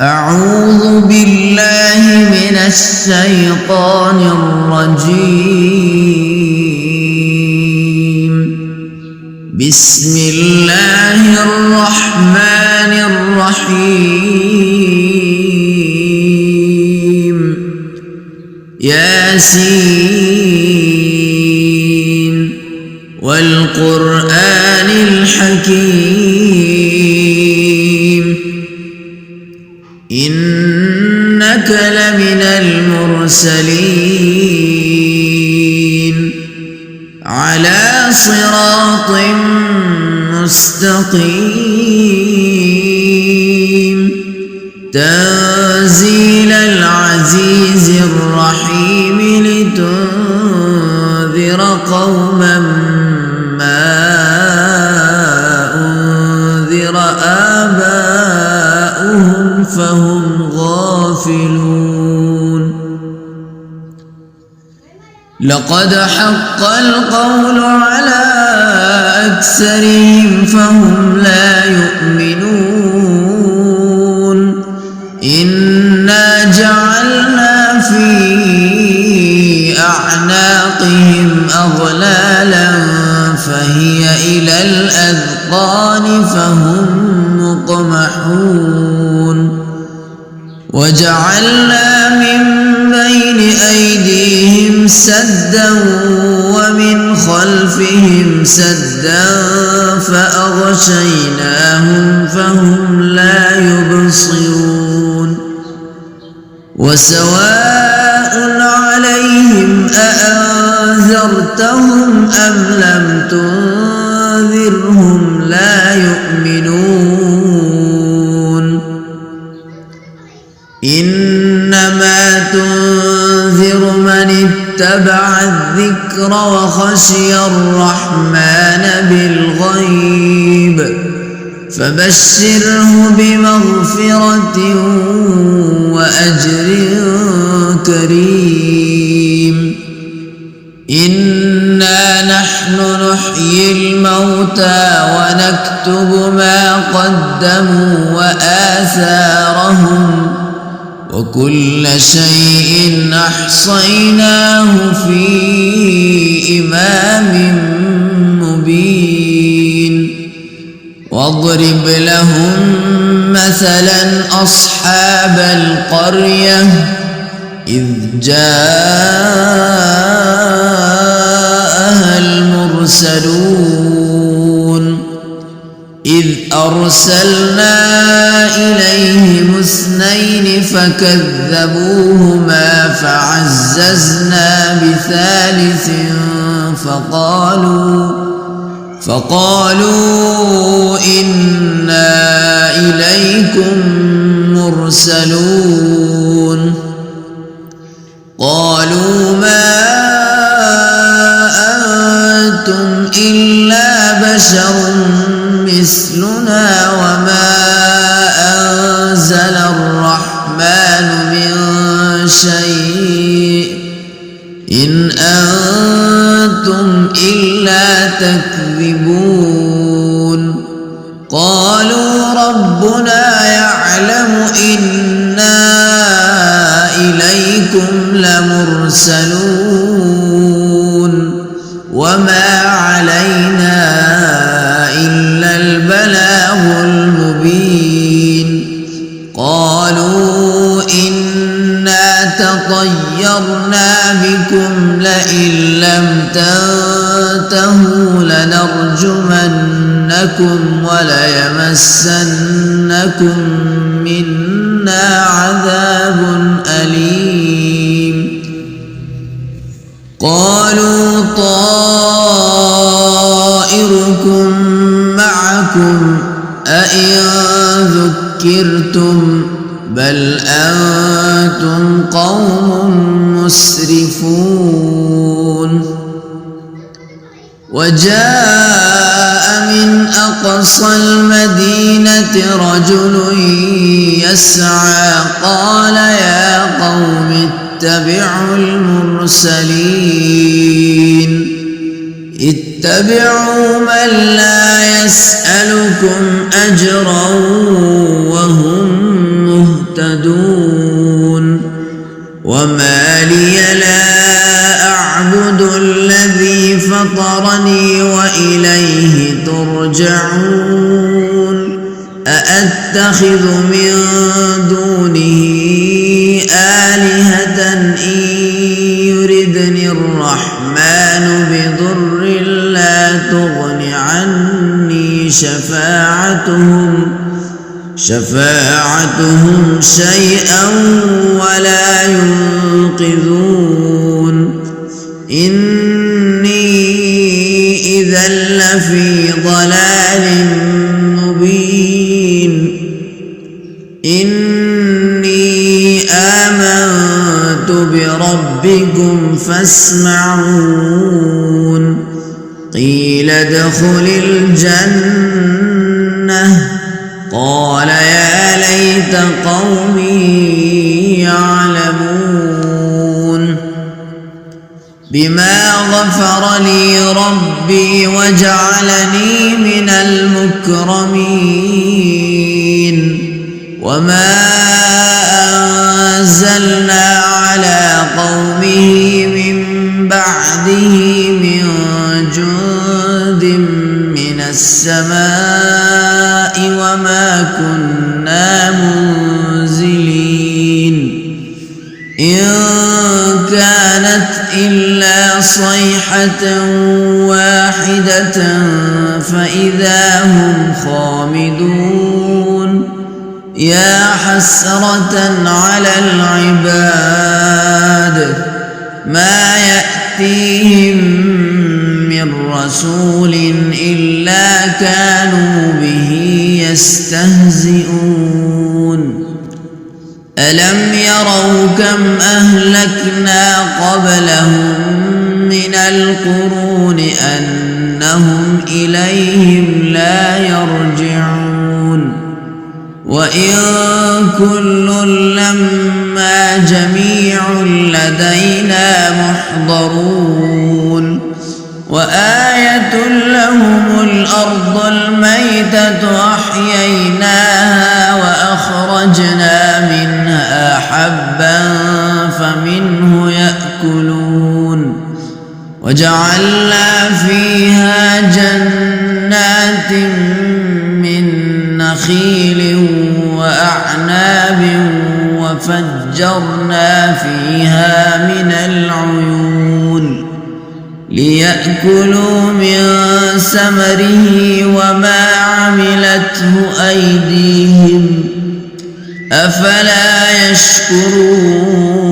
أعوذ بالله من الشيطان الرجيم. بسم الله الرحمن الرحيم. ياسين والقرآن الحكيم. إنك لمن المرسلين على صراط مستقيم. تنزيل العزيز الرحيم لتنذر قوما ما أنذر آباؤهم فهم غافلون. لقد حق القول على أكثرهم فهم لا يؤمنون. إنا جعلنا في أعناقهم أغلالا فهي إلى الأذقان فهم مقمحون. وجعلنا من بين أيديهم سدا ومن خلفهم سدا فأغشيناهم فهم لا يبصرون. وسواء عليهم أأنذرتهم أم لم تنذرهم لا يؤمنون. إنما تنذر من اتبع الذكر وخشي الرحمن بالغيب فبشره بمغفرة وأجر كريم. إنا نحن نحيي الموتى ونكتب ما قدموا وآثارهم وكل شيء أحصيناه في إمام مبين. واضرب لهم مثلا أصحاب القرية إذ جاءها المرسلون إذ أرسلنا إليهم 2 فكذبوهما فعززنا بثالث فقالوا إنا إليكم مرسلون. قالوا ما أنتم إلا بشر مثلنا وما أنزل الرحمن من شيء إن أنتم إلا تكذبون. قالوا ربنا يعلم إنا إليكم لمرسلون وما علينا إلا البلاغ المبين. قالوا إنا تطيرنا بكم لئن لم تنتهوا لنرجمنكم وليمسنكم منا عذاب أليم. قالوا طائركم معكم أئن ذكرتم بل أنتم قوم مسرفون. وجاء من أقصى المدينة رجل يسعى قال يا قوم اتبعوا المرسلين اتبعوا من لا يسألكم أجرا وهم مهتدون. مهتدون وما لي لا أعبد الذي فطرني وإليه ترجعون أأتخذ من دونه آلهة إن يردني الرحمن بضر لا تغن عني شفاعتهم شيئا ولا ينقذون إني إذا لفي ضلال مبين إني آمنت بربكم فاسمعون قيل ادخل الجنة قال يا ليت قومي يعلمون بما غفر لي ربي وجعلني من المكرمين وما أنزلنا على قومه من بعده من جند من السماء وما كنا منزلين إن كانت إلا صيحة واحدة فإذا هم خامدون يا حسرة على العباد ما يأتيهم من رسول إلا كانوا به يستهزئون ألم يروا كم أهلكنا قبلهم من القرون أنهم إليهم لا يرجعون وإن كل لما جميع لدينا محضرون وآية لهم الأرض الميتة أحييناها وأخرجنا منها حبا فمنه يأكلون وجعلنا فيها جنات من نخيل وأعناب وفجرنا فيها من العيون ليأكلوا من ثمره وما عملته أيديهم أفلا يشكرون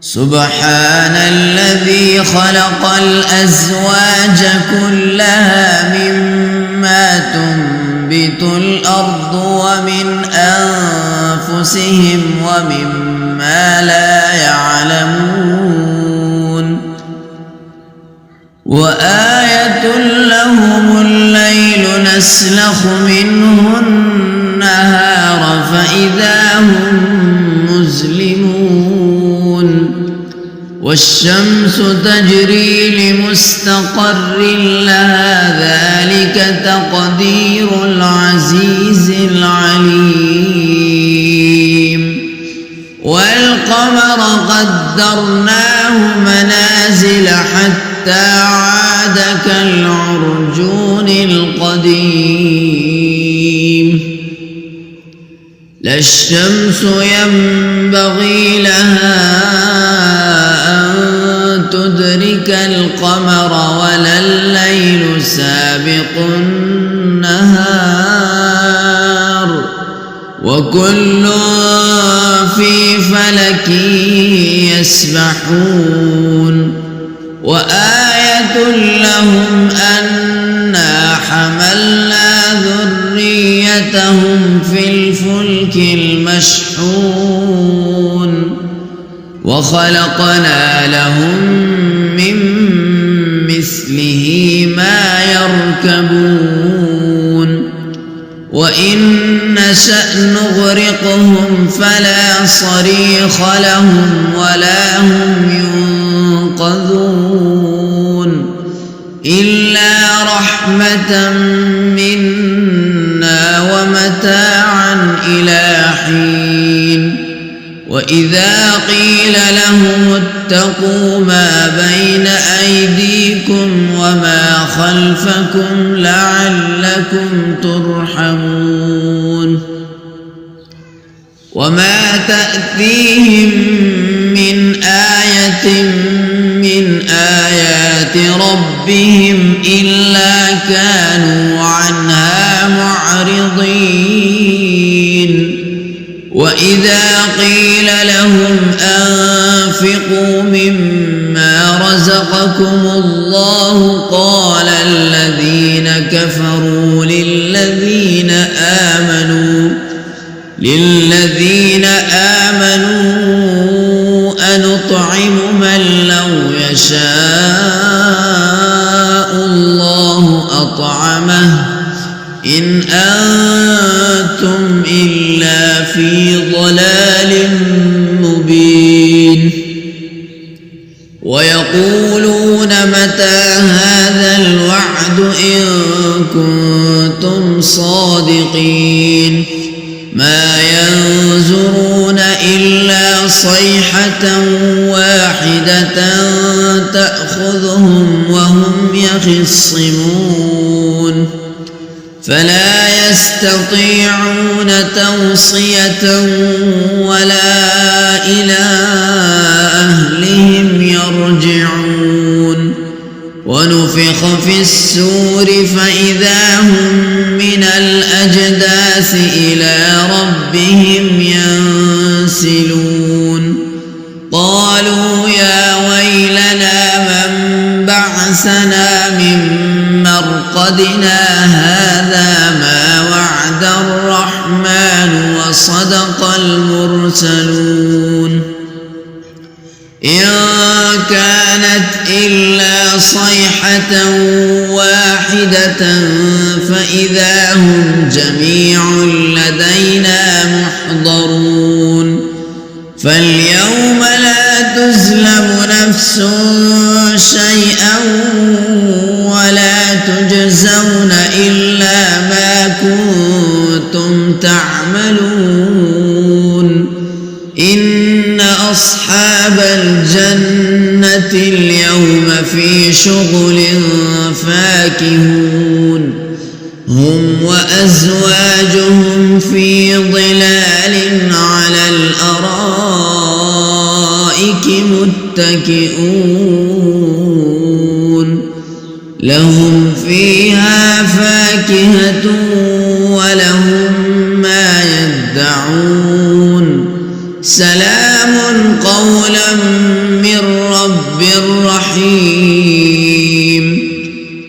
سبحان الذي خلق الأزواج كلها مما تنبت الأرض ومن أنفسهم ومما لا يعلمون وآية لهم الليل نسلخ منه النهار فإذا هم مظلمون والشمس تجري لمستقر لها ذلك تقدير العزيز العليم والقمر قدرناه منازل حتى عاد كالعرجون القديم لا الشمس ينبغي لها أن تدرك القمر ولا الليل سابق النهار وكل في فلك يسبحون وآية لهم أنا حملنا ذريتهم في الفلك المشحون وخلقنا لهم من مثله ما يركبون وإن نشأ نغرقهم فلا صريخ لهم ولا هم ينقذون إلا رحمة منا ومتاعا إلى حين وإذا قيل لهم اتقوا ما بين أيديكم وما خلفكم لعلكم ترحمون وما تأتيهم من آية من آيات ربهم إلا كانوا عنها معرضين وإذا قيل لهم أنفقوا مما رزقكم الله قال الذين كفروا للذين آمنوا أنطعم من لو يشاء الله أطعمه إن أنتم إلا في ضلال مبين ويقولون متى هذا الوعد إن كنتم صادقين ما ينظرون إلا صيحة واحدة تأخذهم وهم يخصمون فلا يستطيعون توصية ولا إلى أهلهم يرجعون ونفخ في السور فإذا هم من الأجداث إلى ربهم ينسلون قالوا يا ويلنا من بعثنا من مرقدنا هذا ما وعد الرحمن وصدق المرسلون إن كانت إلا صيحة واحدة فإذا هم جميع لدينا محضرون فاليوم لا تظلم نفس شيئا ولا تجزون إلا ما كنتم تعملون إن أصحاب الجنة اليوم في شغل فاكهون هم وأزواجهم في ظلال على الأرائك متكئون لهم فيها فاكهة ولهم ما يدعون سلام قولا من رب رحيم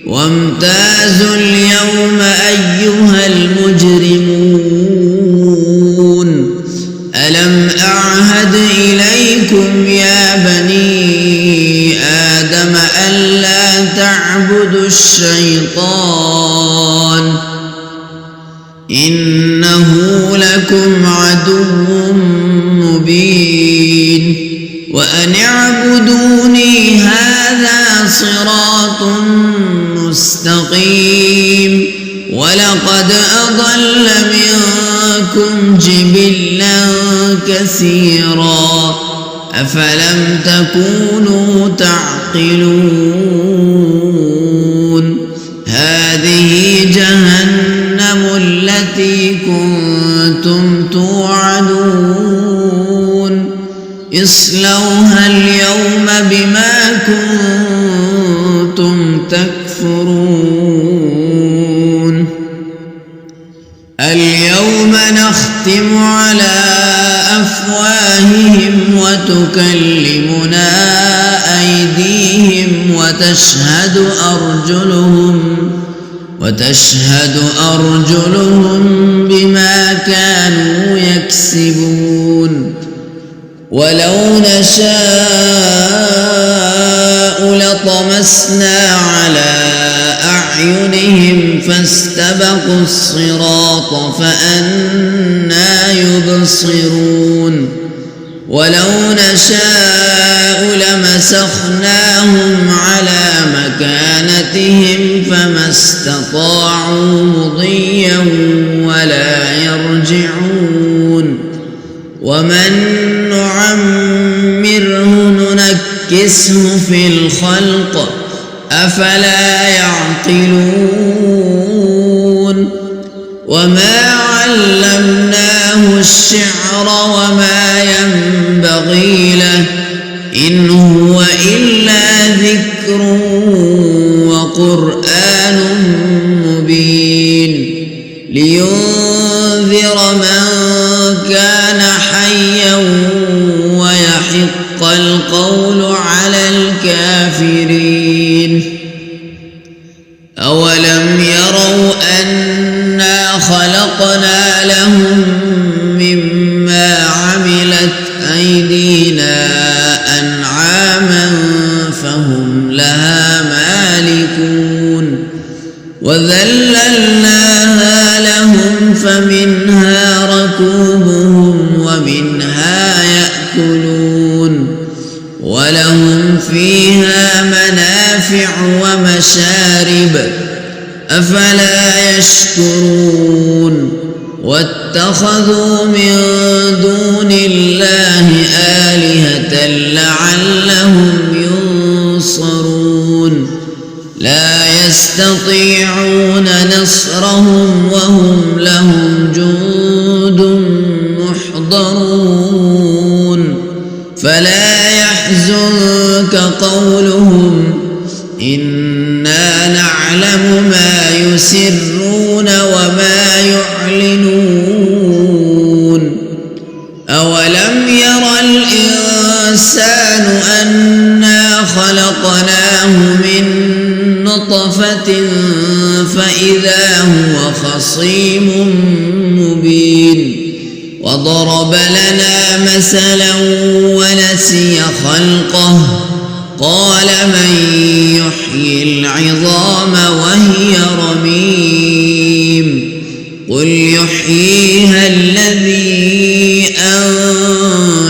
وامتازوا اليوم أيها المجرمون ألم أعهد إليكم يا بني آدم ألا تعبدوا الشيطان إنه لكم عدو مبين وأن اعبدوني هذا صراط مستقيم ولقد أضل منكم جبلا كثيرا أفلم تكونوا تعقلون هذه جهنم التي كنتم توعدون اصلوها اليوم بما كنتم تكفرون اليوم نختم على أفواههم وتكلمنا أيديهم وتشهد أرجلهم بما كانوا يكسبون ولو نشاء لطمسنا على أعينهم فاستبقوا الصراط فأنى يبصرون ولو نشاء لمسخناهم على مكانتهم فما استطاعوا مضيا ولا يرجعون ومن نعمره ننكسه في الخلق أفلا يعقلون وما علمناه الشعر وما ينبغي له إن هو إلا ذكر وقرآن مبين لينذر من كان حيا ويحق القول على الكافرين أولم يروا أنا خلقنا لهم مما عملت أيدينا أنعاما فهم لها مالكون وذللناها لهم فمنها ركوبهم ومنها يأكلون ولهم فيها منافع ومشارب أفلا يشكرون واتخذوا من دون الله آلهة لعلهم ينصرون لا يستطيعون نصرهم وهم لهم جند محضرون فلا يحزنك قولهم إنا نعلم ما يسرون وما يعلنون أولم ير الإنسان أنا خلقناه من نطفة فإذا هو خصيم مبين وضرب لنا مثلا ونسي خلقه قال من يحيي العظام وهي رميم قل يحييها الذي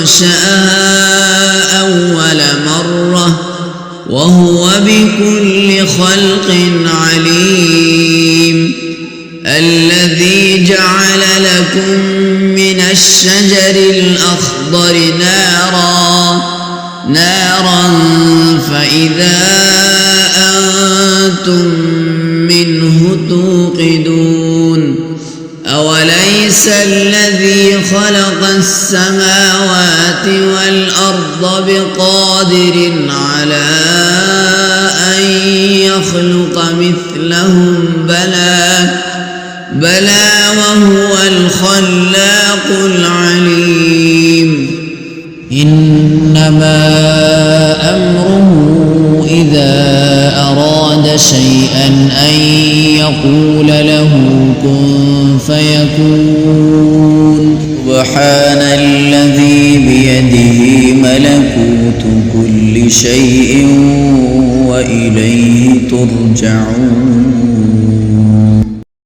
أنشأها أول مرة وهو بكل خلق عليم الذي جعل لكم من الشجر الأخضر نارا فإذا أنتم منه توقدون أوليس الذي خلق السماوات والأرض بقادر على أن يخلق مثلهم بلى وهو الخلاق العليم إنما أمره إذا أراد شيئا أن يقول له كن فيكون سبحان الذي بيده ملكوت كل شيء وإليه ترجعون